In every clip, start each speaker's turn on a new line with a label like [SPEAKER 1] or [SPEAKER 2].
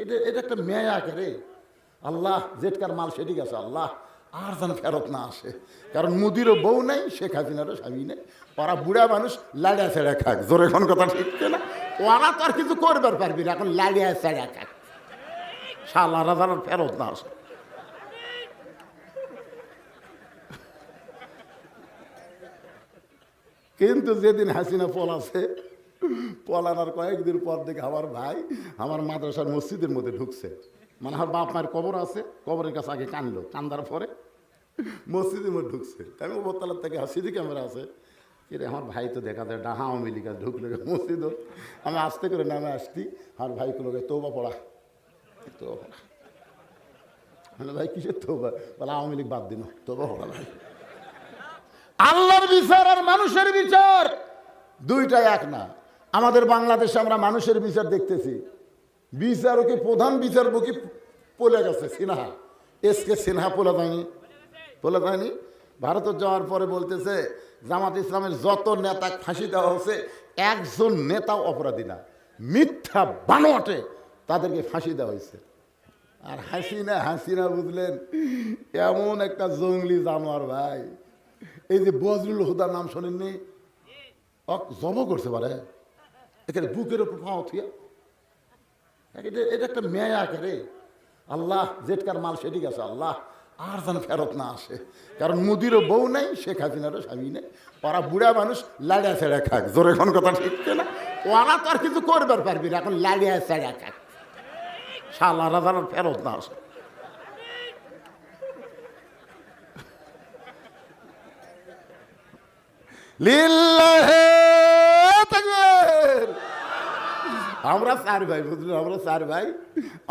[SPEAKER 1] এটা এটা একটা মেয়া করে আল্লাহ জেটকার মাল সেটি গেছে আল্লাহ আর যেন ফেরত না আসে। কারণ মুদিরও বউ নেই, শেখ হাসিনারও স্বামী নেই, ওরা বুড়া মানুষ লাড়িয়া ছেড়া খাক। জোরে কোন কথা ঠিক না? ওরা তো আর কিছু করবার পারবি না, এখন লাড়িয়া ছেড়া খাক, শালারা যেন ফেরত না আসে। কিন্তু যেদিন হাসিনা পলাছে, পলানোর কয়েকদিন পর দেখে আমার ভাই আমার মাদ্রাসার মসজিদের মধ্যে ঢুকছে। মানে আমার বাপ মায়ের কবর আছে, কবরের কাছে আগে কানলো, কান্দার পরে মসজিদের মধ্যে ঢুকছে। আমি উপরতলার থেকে সিডি ক্যামেরা আছে, কিরে আমার ভাই তো দেখা যায় ডাহা আওয়ামী লীগ ঢুকলে মসজিদ। আমি আস্তে করে নামে আসছি, আমার ভাই গুলোকে তৌবা পড়া, তৌবা পড়া। মানে ভাই কিসের তৌবা? বলে আওয়ামী লীগ বাদ দিন, তৌবা পড়া ভাই। আল্লাহর বিচার আর মানুষের বিচার দুইটাই এক না। আমাদের বাংলাদেশে আমরা মানুষের বিচার দেখতেছি, বিচারকে প্রধান বিচারপতি পলে গেছে সিনহা, এসকে সিনহা পলে যায়নি, বলে যায়নি। ভারতে যাওয়ার পরে বলতেছে জামাত ইসলামের যত নেতা ফাঁসি দেওয়া হচ্ছে একজন নেতাও অপরাধী না, মিথ্যা বানোয়াটে তাদেরকে ফাঁসি দেওয়া হয়েছে। আর হাসিনা বুঝলেন এমন একটা জঙ্গলি জানোয়ার ভাই। এই যে বজরুল হুদার নাম শোনেননি, জব করতে পারে এখানে বুকের ওপর পাওয়া থিয়া। এটা একটা মেয়া করে আল্লাহ জেটকার মাল সেটি গেছে আল্লাহ আর যেন ফেরত না আসে। কারণ মুদিরও বউ নেই, শেখ হাসিনারও স্বামী নেই, ওরা বুড়া মানুষ লাড়িয়া ছেড়া খাক। জোরে কোন কথা ঠিক না? ওরা তো আর কিছু করবার পারবি না, এখন লাড়িয়া ছেড়া খাক, শালারা যেন ফেরত না আসে। লিল্লাহে তাকবীর। আমরা চার ভাই, বুঝলেন, আমরা চার ভাই।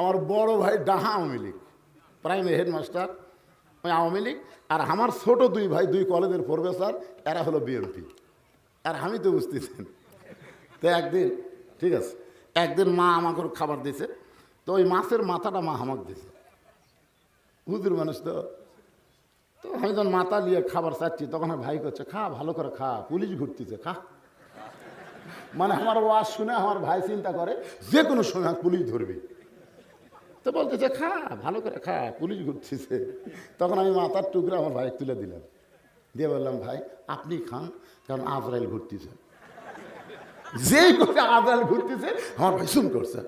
[SPEAKER 1] আমার বড় ভাই ডাহা আওয়ামী লীগ, প্রাইমারি হেডমাস্টার ওই আওয়ামী লীগ। আর আমার ছোট দুই ভাই দুই কলেজের প্রফেসর, এরা হলো বিএনপি। আর আমি তো বুঝতেছেন। তো একদিন ঠিক আছে, একদিন মা আমাকে খাবার দিয়েছে, তো ওই মাছের মাথাটা মা আমাকে দিয়েছে। হুজুর মানুষ তো, তো আমি যখন মাথা নিয়ে খাবার চাচ্ছি তখন ভাই করছে খা, ভালো করে খা, পুলিশ ঘুরতেছে খা। মানে আমার ওয়াজ শুনে আমার ভাই চিন্তা করে যে কোনো সময় পুলিশ ধরবে, তো বলতেছে খা, ভালো করে খা, পুলিশ ঘুরতেছে। তখন আমি মাথার টুকরা আমার ভাই তুলে দিলাম, দিয়ে বললাম ভাই আপনি খান, কারণ আজরাইল ঘুরতেছে। যেই করে আজরাইল ঘুরতেছে আমার ভাই সুম করছে।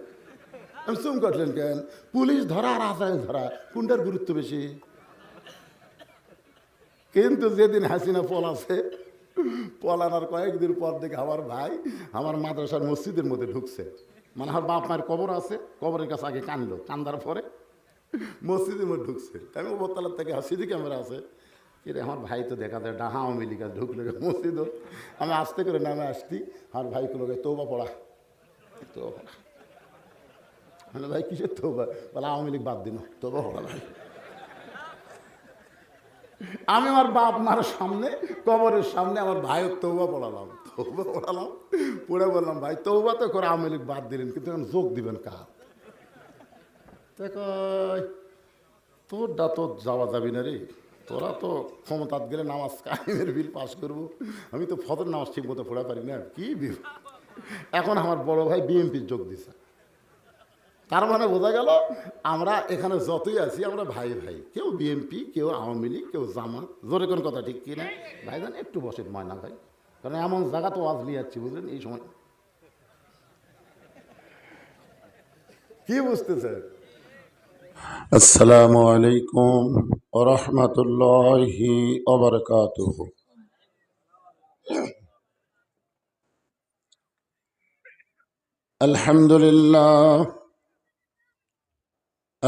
[SPEAKER 1] আমি সুম করলেন কেন? পুলিশ ধরা আর আজরাইল ধরা কোনটার গুরুত্ব বেশি? কিন্তু যেদিন হাসিনা পলাছে, পলানোর কয়েকদিন পর দেখে আমার ভাই আমার মাদ্রাসার মসজিদের মধ্যে ঢুকছে। মানে আমার বাপ মায়ের কবর আছে, কবরের কাছে আগে কানলো, কান্দার পরে মসজিদের মধ্যে ঢুকছে। আমি উপরতলার থেকে সিডি ক্যামেরা আছে, কিরে আমার ভাই তো দেখা যায় ডাহা আওয়ামী লীগ ঢুকলে মসজিদ। আমি আস্তে করে নামে আসছি, আমার ভাইগুলোকে তৌবা পড়া, তৌবা পড়া। মানে ভাই কিসের তৌবা? বলে আওয়ামী লীগ বাদ দিন, তৌবা পড়া ভাই। আমি আমার বাপ মার সামনে, কবরের সামনে আমার ভাইয়ের তৌবা পড়ালাম, পড়ে বললাম ভাই তৌবা তো করে আওয়ামী লীগ বাদ দিলেন, কিন্তু এখন যোগ দিবেন কার? তোরটা তো যাওয়া যাবি না রে, তোরা তো ক্ষমতাত গেলে নামাজ কায়েমের বিল পাস করবো, আমি তো ফজর নামাজ ঠিক মতো পড়া পারি না, কি বিল। এখন আমার বড় ভাই বিএনপির যোগ দিছে। তার মানে বোঝা গেল আমরা এখানে যতই আছি আমরা ভাই ভাই, কেউ বিএনপি, কেউ আওয়ামী লীগ, কেউ জামাত। জোরে কোন কথা ঠিক কিনা? ভাইজান একটু বসেন ময়না ভাই, কারণ এমন জায়গা তো আজ নিয়ে যাচ্ছি বুঝলেন এই সময়। কি বুঝতেছে?
[SPEAKER 2] আসসালামু আলাইকুম ওয়া রাহমাতুল্লাহি ওয়া বারাকাতুহু।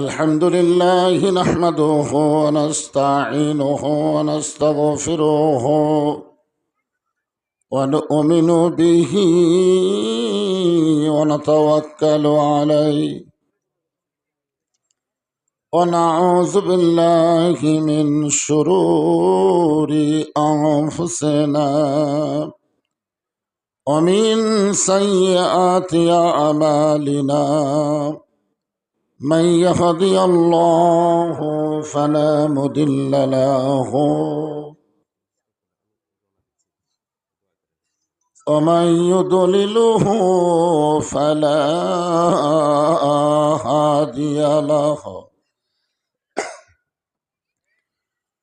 [SPEAKER 2] আলহামদুলিল্লাহ নাহমাদুহু ওয়া নাস্তাঈনুহু ওয়া নাস্তাগফিরুহু ওয়া নু'মিনু বিহি ওয়া নাতাওয়াক্কালু আলাইহি ونعوذ بالله من شرور أنفسنا ومن سيئات أعمالنا من يهدي الله فلا مضل له ومن يضلله فلا هادي له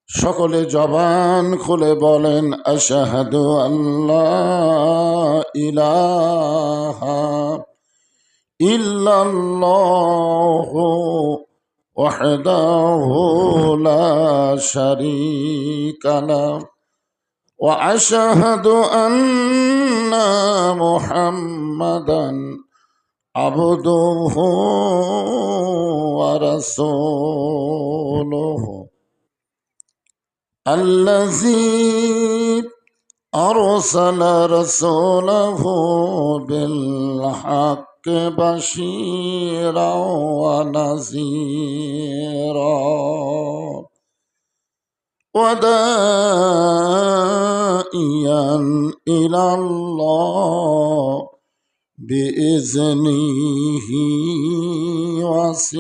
[SPEAKER 2] সকলে জবান খুলে বলেন আশহাদু আল্লা ইলাহা ইল্লাল্লাহু ওয়াহদাহু লা শারীকা লাহু ওয়া আশহাদু আন্না মুহাম্মাদান আবদুহু ওয়া রাসূলুহু الذي أرسل رسوله بالحق بشيرا ونذيرا وداعيا إلى الله بإذنه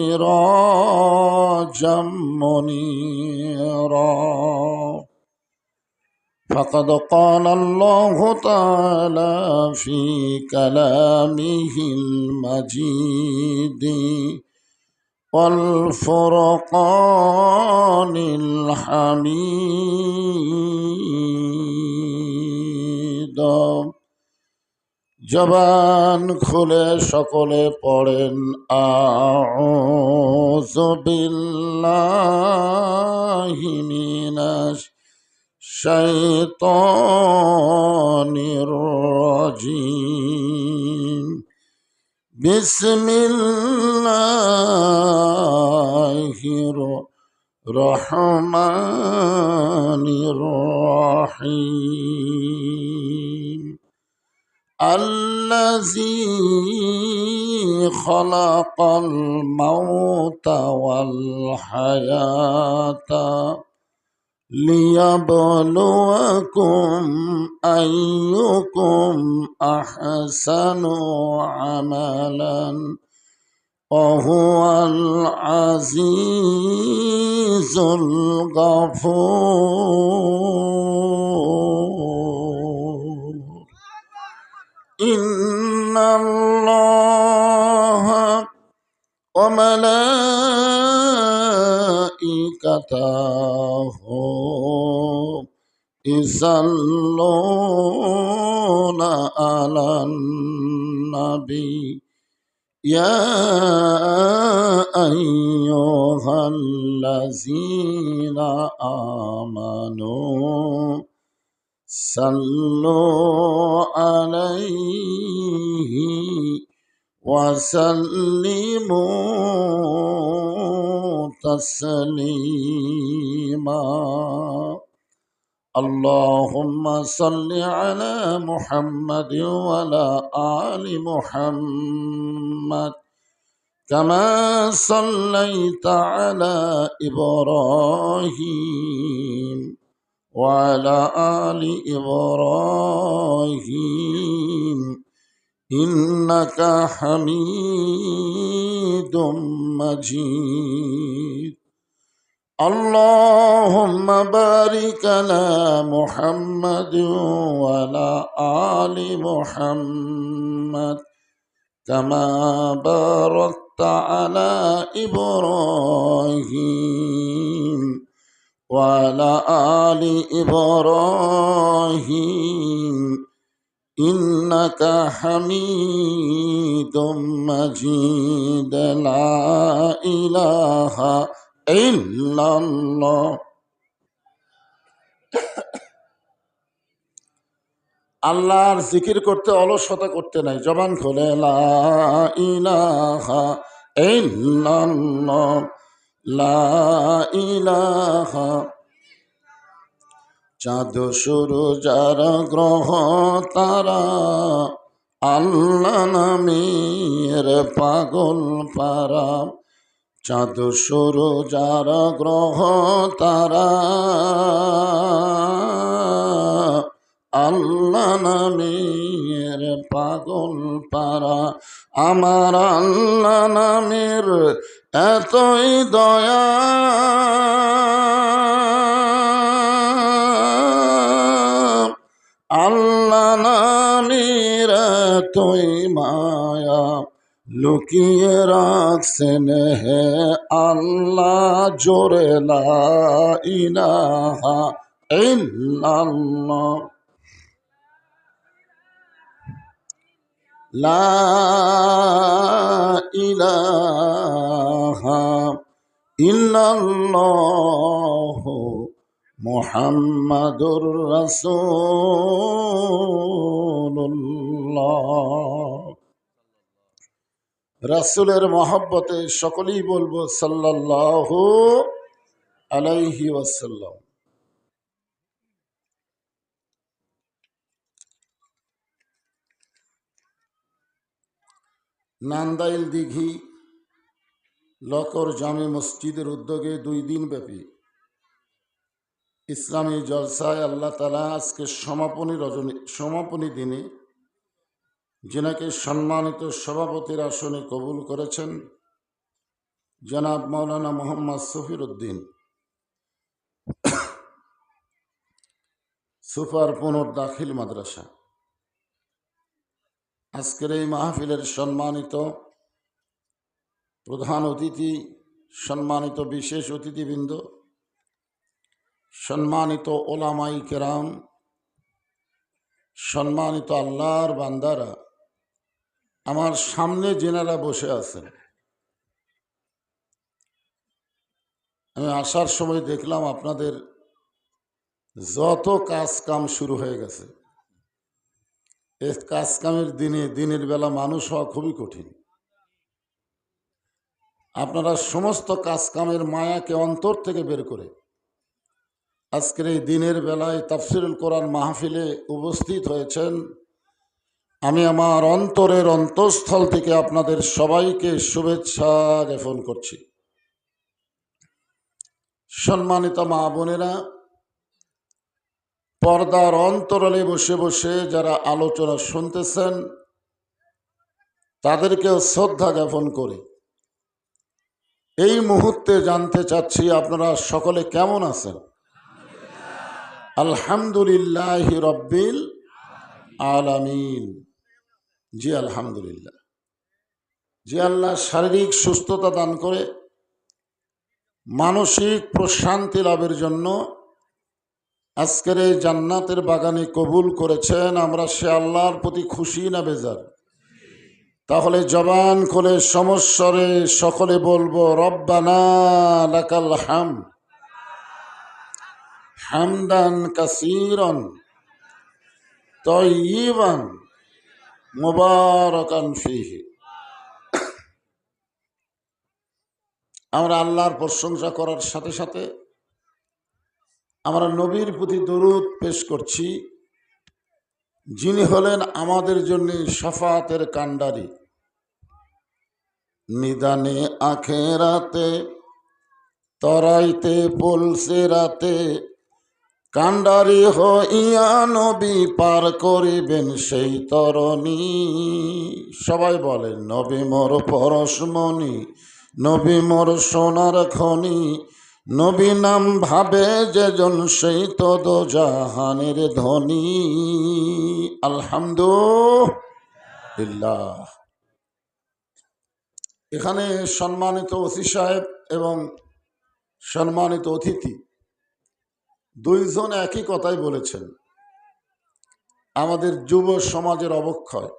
[SPEAKER 2] وسراجا منيرا فقد قال الله تعالى في كلامه المجيد والفرقان الحميد জবান খুলে সকলে পড়েন আউযু বিল্লাহি মিনাশ শাইতানির রাজিম বিসমিল্লাহির রহমানির রহিম الذي خلق الموت والحياة ليبلوكم أيكم أحسن عملا وهو العزيز الغفور إن الله وملائكته يصلون على النبي يا أيها الذين آمنوا صلوا عليه وسلموا تسليما اللهم صل على محمد وعلى آل محمد كما صليت على إبراهيم وعلى آل إبراهيم إنك حميد مجيد اللهم بارك على محمد وعلى آل محمد كما باركت على إبراهيم وعلى آل إبراهيم إنك حميد مجيد لا إله إلا الله আল্লাহর জিকির করতে অলসতা করতে নাই জবান খুলে লা ইলাহা ইল্লাল্লাহ লা ইলাহা চাঁদ শুরু যারা গ্রহ তারা আল্লাহ নামের পাগল পারা চাঁদ শুরু যারা গ্রহ তারা আল্লাহ নামের পাগল পারা আমার আল্লাহ নামের এতই দয়া আল্লাহ নামে তুই মায়া লুকিয়ে রাখছেন হে আল্লাহ জোরে লা ইলাহা ইল্লাল্লাহ লা ইলাহা ইল্লাল্লাহ মুহাম্মাদুর রাসূলুল্লাহ। রাসূলের মহব্বতে সকলেই বলবো সাল্লাল্লাহু আলাইহি ওয়াসাল্লাম। নান্দাইল দিঘি লকর জামে মসজিদের উদ্যোগে 2 দিন ব্যাপী ইসলামী জলসায় আল্লাহ তাআলা আজকে সমাপনী দিনে যিনাকে সম্মানিত সভাপতির আসনে কবুল করেছেন জনাব মাওলানা মোহাম্মদ সফির উদ্দিন সুপার পুনর্দাখিল মাদ্রাসা। আজকের এই মাহফিলের সম্মানিত প্রধান অতিথি, সম্মানিত বিশেষ অতিথিবৃন্দ, সম্মানিত ওলামাই কেরাম, সম্মানিত আল্লাহর বান্দারা, আমার সামনে যেনারা বসে আছেন, আমি আসার সময় দেখলাম আপনাদের যত কাজ কাম শুরু হয়ে গেছে। এই কাজ কামের দিনের বেলা মানুষ হওয়া খুবই কঠিন। আপনারা সমস্ত কাজ কামের মায়াকে অন্তর থেকে বের করে আজকের এই দিনের বেলায় তাফসিরুল কোরআন মাহফিলে উপস্থিত হয়েছেন। আমি আমার অন্তরের অন্তঃস্থল থেকে আপনাদের সবাইকে শুভেচ্ছা জ্ঞাপন করছি। সম্মানিত মা বোনেরা, পর্দার অন্তরালে বসে বসে যারা আলোচনা শুনতেছেন তাদেরকেও শ্রদ্ধা জ্ঞাপন করে এই মুহূর্তে জানতে চাচ্ছি আপনারা সকলে কেমন আছেন? আলহামদুলিল্লাহি রব্বিল আলামিন। জি আলহামদুলিল্লাহ। যে আল্লাহ শারীরিক সুস্থতা দান করে মানসিক প্রশান্তি লাভের জন্য আজকের এই জান্নাতের বাগানে কবুল করেছেন, আমরা সে আল্লাহর প্রতি খুশি না বেজার? তাহলে জবান খুলে সমস্বরে সকলে বলবো রব্বানা লাকাল হামদ হামদান কাসীরান তাইয়িবান মুবারাকান ফীহি। আমরা আল্লাহর প্রশংসা করার সাথে সাথে আমরা নবীর প্রতি দরুদ পেশ করছি, যিনি হলেন আমাদের জন্য শাফাতের কান্ডারি। নিদানে আখেরাতে তরাইতে পলসে রাতে কান্ডারি হইয়া নবী পার করিবেন সেই তরণী। সবাই বলেন নবী মোর পরশমণি, নবী মোর সোনার খনি, নবী নাম ভাবে যেজন সেই তো দোজাহানের ধনী। আলহামদুলিল্লাহ। এখানে সম্মানিত ওসি সাহেব এবং সম্মানিত অতিথি দুইজন একই কথাই বলেছেন, আমাদের যুব সমাজের অবক্ষয়।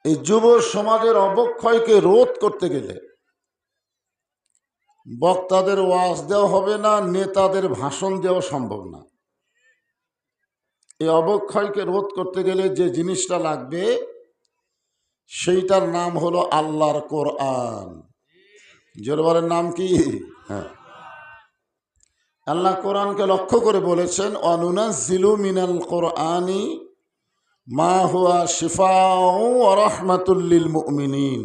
[SPEAKER 2] এই যুব সমাজের অবক্ষয়কে রোধ করতে গেলে বক্তাদের ওয়াজ দেওয়া হবে না, নেতাদের ভাষণ দেওয়া সম্ভব না। এই অবক্ষয়কে রোধ করতে গেলে যে জিনিসটা লাগবে সেইটার নাম হলো আল্লাহর কোরআন। জোরবারের নাম কি? হ্যাঁ, আল্লাহ কোরআনকে লক্ষ্য করে বলেছেন অনুনাজ্জিলু মিনাল কোরআনি মা হুয়া শিফাউ ওয়া রাহমাতুল লিল মুমিনিন।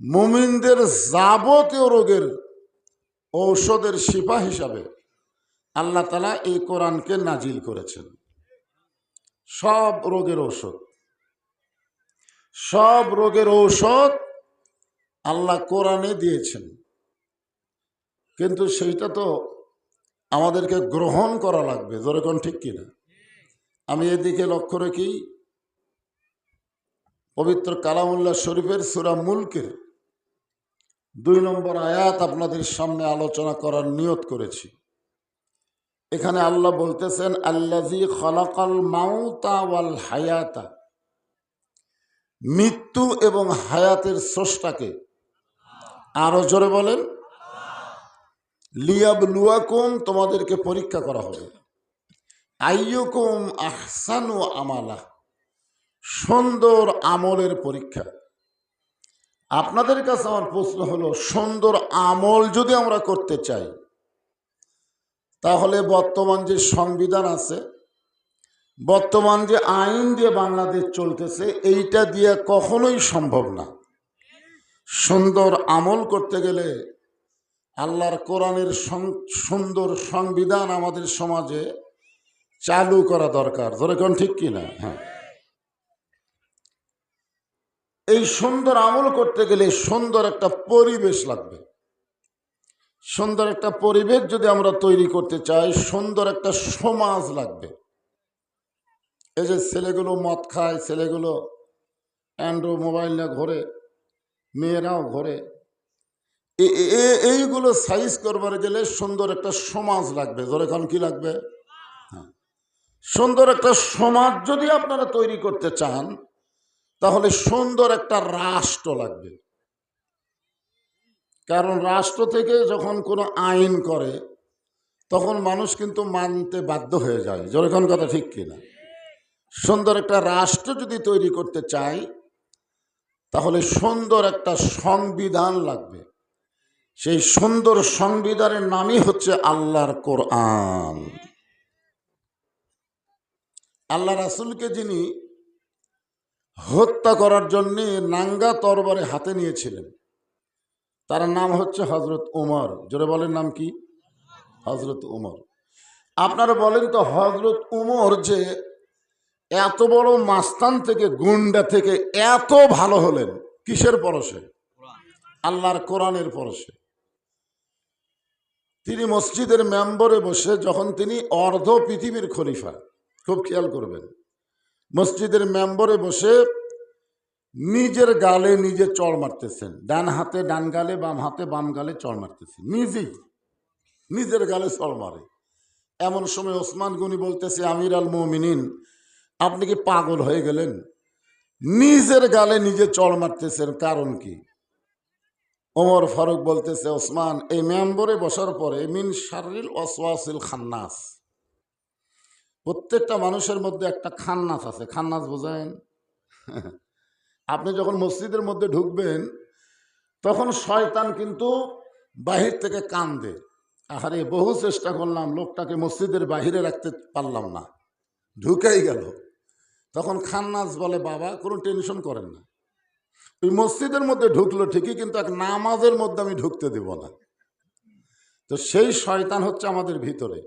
[SPEAKER 2] মুমিনদের যাবতীয় রোগের ঔষধের শিফা হিসাবে আল্লাহ তাআলা এই কোরআনকে নাজিল করেছেন। সব রোগের ঔষধ, সব রোগের ঔষধ আল্লাহ কোরআনে দিয়েছেন, কিন্তু সেইটা তো আমাদেরকে গ্রহণ করা লাগবে। যেরকম ঠিক কিনা? আমি এদিকে লক্ষ্য রাখি, পবিত্র কালামুল্লাহ শরীফের সূরা মুলকের 2 নম্বর আয়াত আপনাদের সামনে আলোচনা করার নিয়ত করেছি। এখানে আল্লাহ বলতেছেন, আল্লাযী খালাকাল মাউতা ওয়াল হায়াতা, মৃত্যু এবং হায়াতের স্রষ্টাকে। আরো জোরে বলেন, লিয়াবলুয়াকুম, তোমাদেরকে পরীক্ষা করা হবে। আইয়ুকুম আহসানু আমালা, সুন্দর আমলের পরীক্ষা। আপনাদের কাছে আমার প্রশ্ন হলো, সুন্দর আমল যদি আমরা করতে চাই, তাহলে বর্তমান যে সংবিধান আছে, বর্তমান যে আইন দিয়ে বাংলাদেশ চলতেছে, এইটা দিয়ে কখনোই সম্ভব না। সুন্দর আমল করতে গেলে আল্লাহর কোরআনের সুন্দর সংবিধান আমাদের সমাজে চালু করা দরকার। ধরে কোন ঠিক কিনা? হ্যাঁ, এই সুন্দর আমল করতে গেলে সুন্দর একটা পরিবেশ লাগবে। সুন্দর একটা পরিবেশ যদি আমরা তৈরি করতে চাই, সুন্দর একটা সমাজ লাগবে। এই যে ছেলেগুলো মদ খায়, ছেলেগুলো অ্যান্ড্রয়েড মোবাইল নিয়ে ঘোরে, মেয়েরাও ঘোরে, এইগুলো সাইজ করবার গেলে সুন্দর একটা সমাজ লাগবে। ধরে এখন কি লাগবে? হ্যাঁ, সুন্দর একটা সমাজ যদি আপনারা তৈরি করতে চান, তাহলে সুন্দর একটা রাষ্ট্র লাগবে। কারণ রাষ্ট্র থেকে যখন কোনো আইন করে, তখন মানুষ কিন্তু মানতে বাধ্য হয়ে যায়। যখন কথা ঠিক কিনা? সুন্দর একটা রাষ্ট্র যদি তৈরি করতে চাই, তাহলে সুন্দর একটা সংবিধান লাগবে। সেই সুন্দর সংবিধানের নামই হচ্ছে আল্লাহর কোরআন। আল্লাহ রাসূলকে যিনি হত্যা করার জন্য নাঙ্গা তরবারে হাতে নিয়েছিলেন, তার নাম হচ্ছে হযরত উমর। জোরে বলেন, নাম কি? হযরত উমর। আপনারা বলেন তো, হযরত উমর যে এত বড় মাস্তান থেকে, গুন্ডা থেকে এত ভালো হলেন কিসের পরশে? আল্লাহর কোরআনের পরশে। তিনি মসজিদের মেম্বরে বসে, যখন তিনি অর্ধ পৃথিবীর খলিফা, খুব খেয়াল করবেন, মসজিদের মেম্বরে বসে নিজের গালে নিজে চড় মারতেছেন। ডান হাতে ডান গালে, বাম হাতে বাম গালে চড় মারতেছেন। নিজেই নিজের গালে চড় মারে। এমন সময় ওসমান গনি বলতেছে, আমির আল মুমিনিন, আপনি কি পাগল হয়ে গেলেন? নিজের গালে নিজে চড় মারতেছেন, কারণ কি? ওমর ফারুক বলতেছে, ওসমান, এই মেম্বরে বসার পরে মিন শাররিল ওয়াসওয়াসিল খান্নাস, প্রত্যেকটা মানুষের মধ্যে একটা খান্নাস আছে। খান্নাস বোঝেন? আপনি যখন মসজিদের মধ্যে ঢুকবেন, তখন শয়তান কিন্তু বাহির থেকে কান্দে, আরে বহু চেষ্টা করলাম, লোকটাকে মসজিদের বাহিরে রাখতে পারলাম না, ঢুকেই গেল। তখন খান্নাস বলে, বাবা কোনো টেনশন করেন না, ওই মসজিদের মধ্যে ঢুকলো ঠিকই, কিন্তু এক নামাজের মধ্যে আমি ঢুকতে দেব না। তো সেই শয়তান হচ্ছে আমাদের ভিতরে।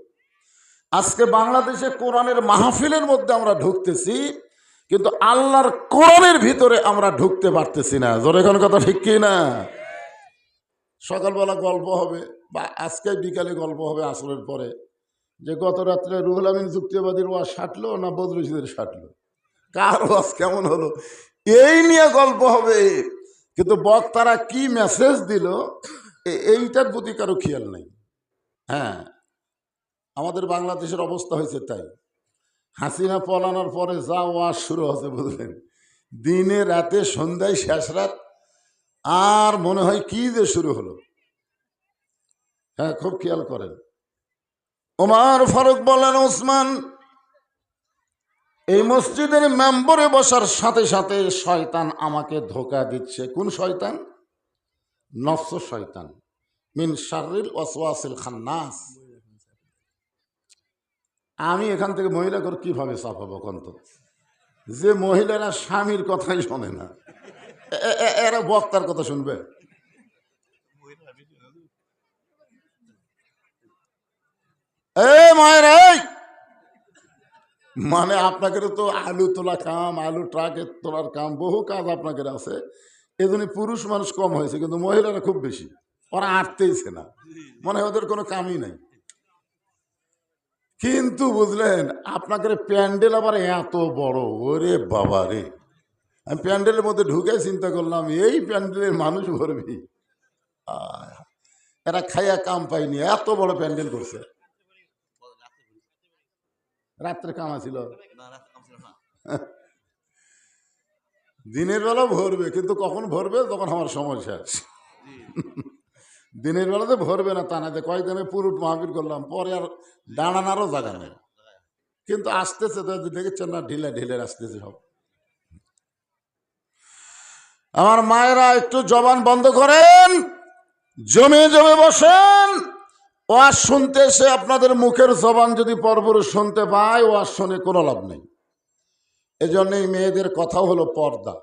[SPEAKER 2] আজকে বাংলাদেশে কোরআনের মাহফিলের মধ্যে আমরা ঢুকতেছি, কিন্তু আল্লাহর কোরআনের ভিতরে আমরা ঢুকতে পারতেছি না। জোরে কোন কথা ঠিক কি না? সকালবেলা গল্প হবে, বা আজকে বিকালে গল্প হবে আসরের পরে, যে গত রাত্রে রুহুল আমিন যুক্তিবাদীর ওয়াজ সাটলো না বদরুশিদের সাটলো, কার ওয়াজ কেমন হলো, এই নিয়ে গল্প হবে। কিন্তু বক্তারা কি মেসেজ দিল, এইটার প্রতি কারো খেয়াল নেই। হ্যাঁ, আমাদের বাংলাদেশের অবস্থা হয়েছে তাই। হাসিনা পলানোর পরে যা ওয়াজ শুরু হচ্ছে, বুঝলেন, দিনে রাতে সন্ধ্যায় শেষ রাত, আর মনে হয় কি যে শুরু হলো। হ্যাঁ, খুব খেয়াল করেন। ওমর ফারুক বলেন, ওসমান, এই মসজিদের মেম্বরে বসার সাথে সাথে শয়তান আমাকে ধোঁকা দিচ্ছে। কোন শয়তান? নফস শয়তান, মিন শাররিল ওয়াসওয়াসিল খান্নাস। আমি এখান থেকে মহিলা করে কিভাবে চাপাবো কন্ত? যে মহিলারা স্বামীর কথাই শোনে না, এরা বক্তার কথা শুনবে? মায়ের, মানে আপনাকে তো আলু তোলা কাম, আলু ট্রাকে তোলার কাম, বহু কাজ আপনাদের আছে। এজন্য পুরুষ মানুষ কম হয়েছে, কিন্তু মহিলারা খুব বেশি। ওরা আটতেইছে না, মনে হয় ওদের কোনো কামই নাই। কিন্তু বুঝলেন, আপনাদের প্যান্ডেল আবার এত বড়, ওরে বাবা রে, আমি প্যান্ডেলের মধ্যে ঢুকে চিন্তা করলাম এই প্যান্ডেলের মানুষ ভরবি, এরা খাইয়া কাম পাইনি, এত বড় প্যান্ডেল করছে। রাত্রে কাম ছিল, দিনের বেলা ভরবে, কিন্তু কখন ভরবে যখন আমার সময় শেষ। দিনের বেলাতে ভরবে না তা না, যে কয়েকদিনে পুরুট মাহফিল করলাম, পরে আর দাঁড়ানারও জায়গা নেই। কিন্তু আসতেছে তো, দেখেছেন না, ঢিলে ঢিলে আসতেছে সব। আমার মায়েরা একটু জবান বন্ধ করেন, জমে জমে বসেন। ওয়াজ শুনতে এসে আপনাদের মুখের জবান যদি পরপুরুষ শুনতে পায়, ওয়াজ শুনে কোনো লাভ নেই। এজন্যই মেয়েদের কথা হলো পর্দা।